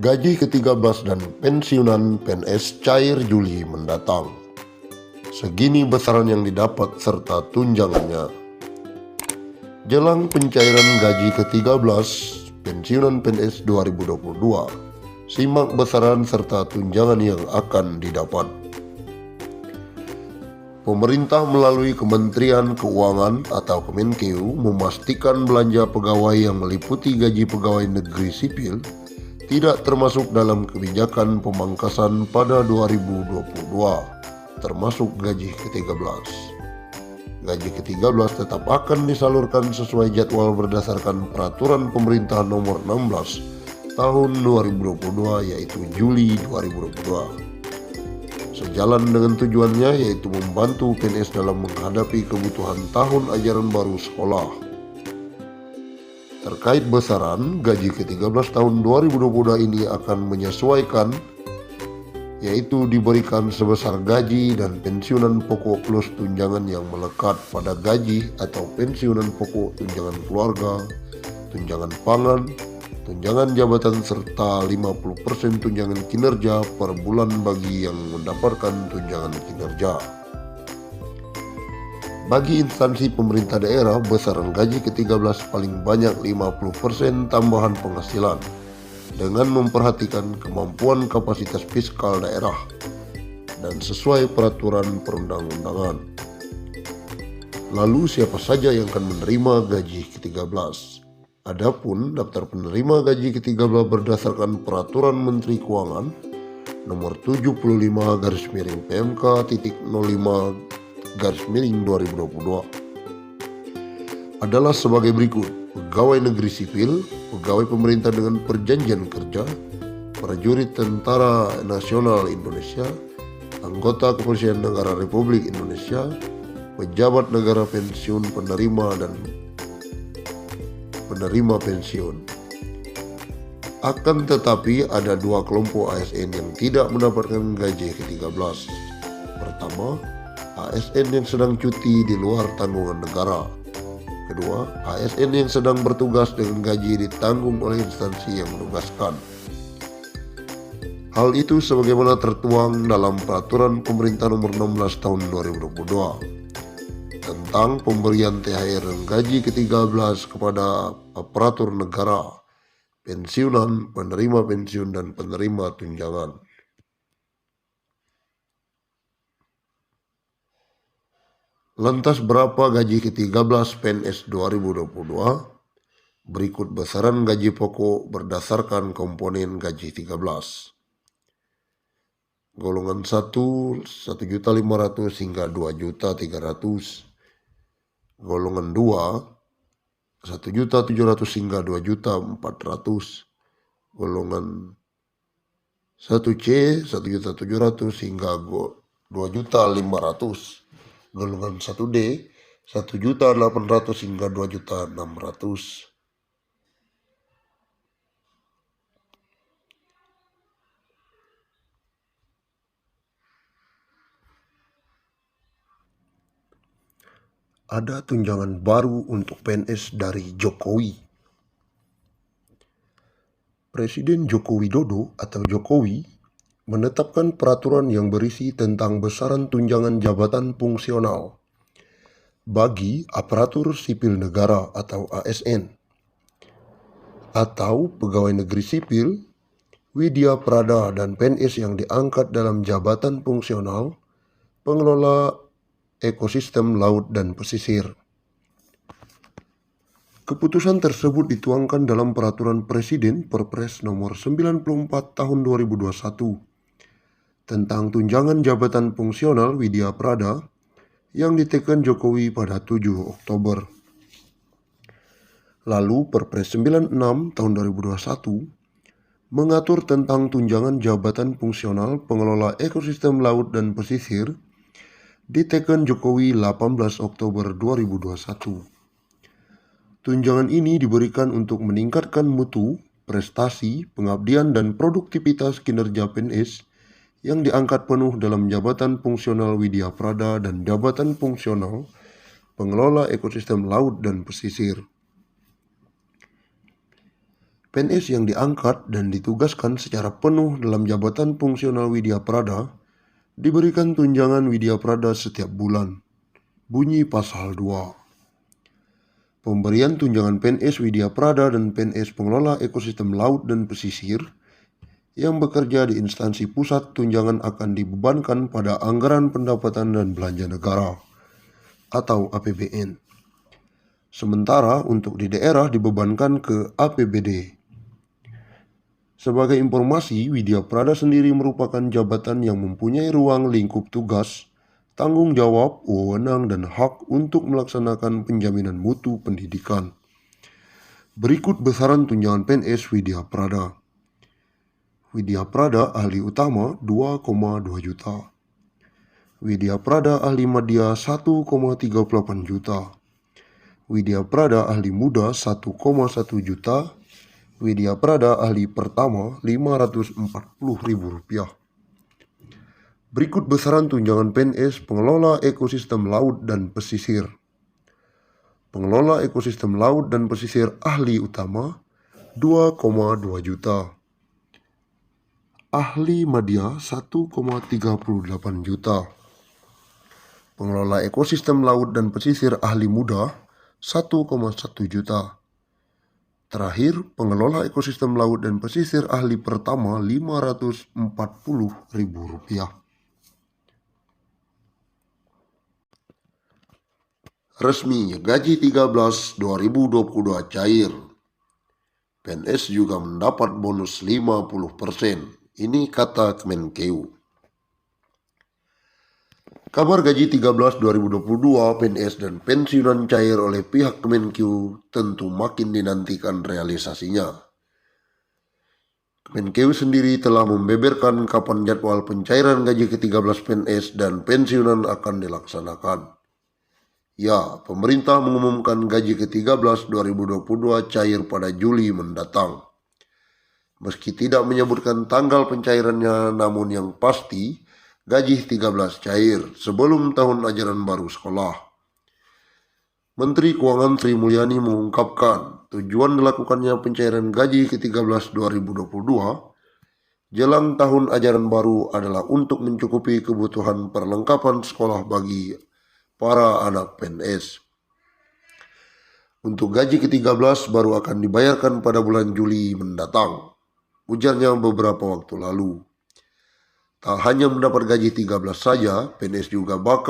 Gaji ke-13 dan pensiunan PNS cair Juli mendatang. Segini besaran yang didapat serta tunjangannya. Jelang pencairan gaji ke-13 pensiunan PNS 2022, simak besaran serta tunjangan yang akan didapat. Pemerintah melalui Kementerian Keuangan atau Kemenkeu memastikan belanja pegawai yang meliputi gaji pegawai negeri sipil tidak termasuk dalam kebijakan pemangkasan pada 2022, termasuk gaji ke-13. Gaji ke-13 tetap akan disalurkan sesuai jadwal berdasarkan Peraturan Pemerintah Nomor 16 Tahun 2022, yaitu Juli 2022. Sejalan dengan tujuannya, yaitu membantu PNS dalam menghadapi kebutuhan tahun ajaran baru sekolah. Terkait besaran, gaji ke-13 tahun 2022 ini akan menyesuaikan, yaitu diberikan sebesar gaji dan pensiunan pokok plus tunjangan yang melekat pada gaji atau pensiunan pokok, tunjangan keluarga, tunjangan pangan, tunjangan jabatan serta 50% tunjangan kinerja per bulan bagi yang mendapatkan tunjangan kinerja. Bagi instansi pemerintah daerah, besaran gaji ke-13 paling banyak 50% tambahan penghasilan dengan memperhatikan kemampuan kapasitas fiskal daerah dan sesuai peraturan perundang-undangan. Lalu siapa saja yang akan menerima gaji ke-13? Adapun daftar penerima gaji ke-13 berdasarkan Peraturan Menteri Keuangan Nomor 75/PMK.05/2022 adalah sebagai berikut: pegawai negeri sipil, pegawai pemerintah dengan perjanjian kerja, prajurit Tentara Nasional Indonesia, anggota Kepolisian Negara Republik Indonesia, pejabat negara, pensiun penerima dan penerima pensiun. Akan tetapi ada dua kelompok ASN yang tidak mendapatkan gaji ke-13. Pertama, ASN yang sedang cuti di luar tanggungan negara. Kedua, ASN yang sedang bertugas dengan gaji ditanggung oleh instansi yang menugaskan. Hal itu sebagaimana tertuang dalam Peraturan Pemerintah Nomor 16 Tahun 2022 tentang pemberian THR dan gaji ke-13 kepada aparatur negara, pensiunan, penerima pensiun, dan penerima tunjangan. Lantas berapa gaji ke-13 PNS 2022? Berikut besaran gaji pokok berdasarkan komponen gaji 13. Golongan 1, 1.500.000 hingga 2.300.000. Golongan 2, 1.700.000 hingga 2.400.000. Golongan 1C, 1.700.000 hingga 2.500.000. Golongan 1D, 1.800.000 hingga 2.600.000. Ada tunjangan baru untuk PNS dari Jokowi. Presiden Joko Widodo atau Jokowi menetapkan peraturan yang berisi tentang besaran tunjangan jabatan fungsional bagi aparatur sipil negara atau ASN atau pegawai negeri sipil, widya prada, dan PNS yang diangkat dalam jabatan fungsional pengelola ekosistem laut dan pesisir. Keputusan tersebut dituangkan dalam Peraturan Presiden Perpres Nomor 94 Tahun 2021 tentang tunjangan jabatan fungsional widya prada yang ditekan Jokowi pada 7 Oktober. Lalu Perpres 96 Tahun 2021 mengatur tentang tunjangan jabatan fungsional pengelola ekosistem laut dan pesisir diteken Jokowi 18 Oktober 2021. Tunjangan ini diberikan untuk meningkatkan mutu, prestasi, pengabdian, dan produktivitas kinerja PNS yang diangkat penuh dalam jabatan fungsional widya prada dan jabatan fungsional pengelola ekosistem laut dan pesisir. PNS yang diangkat dan ditugaskan secara penuh dalam jabatan fungsional Widya Prada diberikan tunjangan Widya Prada setiap bulan. Bunyi Pasal 2. Pemberian tunjangan PNS Widya Prada dan PNS pengelola ekosistem laut dan pesisir yang bekerja di instansi pusat tunjangan akan dibebankan pada anggaran pendapatan dan belanja negara atau APBN. Sementara untuk di daerah dibebankan ke APBD. Sebagai informasi, Widya Prada sendiri merupakan jabatan yang mempunyai ruang lingkup tugas, tanggung jawab, wewenang, dan hak untuk melaksanakan penjaminan mutu pendidikan. Berikut besaran tunjangan PNS Widya Prada. Widya Prada Ahli Utama 2,2 juta. Widya Prada Ahli Madya 1,38 juta. Widya Prada Ahli Muda 1,1 juta. Widya Prada Ahli Pertama Rp540.000. Berikut besaran tunjangan PNS pengelola ekosistem laut dan pesisir. Pengelola ekosistem laut dan pesisir Ahli Utama 2,2 juta. Ahli Madya 1,38 juta. Pengelola ekosistem laut dan pesisir Ahli Muda 1,1 juta. Terakhir, pengelola ekosistem laut dan pesisir Ahli Pertama Rp540.000. Resmi gaji 13 2022 cair. PNS juga mendapat bonus 50%. Ini kata Kemenkeu. Kabar gaji 13 2022 PNS dan pensiunan cair oleh pihak Kemenkeu tentu makin dinantikan realisasinya. Kemenkeu sendiri telah membeberkan kapan jadwal pencairan gaji ke-13 PNS dan pensiunan akan dilaksanakan. Ya, pemerintah mengumumkan gaji ke-13 2022 cair pada Juli mendatang. Meski tidak menyebutkan tanggal pencairannya, namun yang pasti gaji 13 cair sebelum tahun ajaran baru sekolah. Menteri Keuangan Sri Mulyani mengungkapkan tujuan dilakukannya pencairan gaji ke-13 2022 jelang tahun ajaran baru adalah untuk mencukupi kebutuhan perlengkapan sekolah bagi para anak PNS. Untuk gaji ke-13 baru akan dibayarkan pada bulan Juli mendatang, ujarnya beberapa waktu lalu. Tak hanya mendapat gaji 13 saja, PNS juga bakal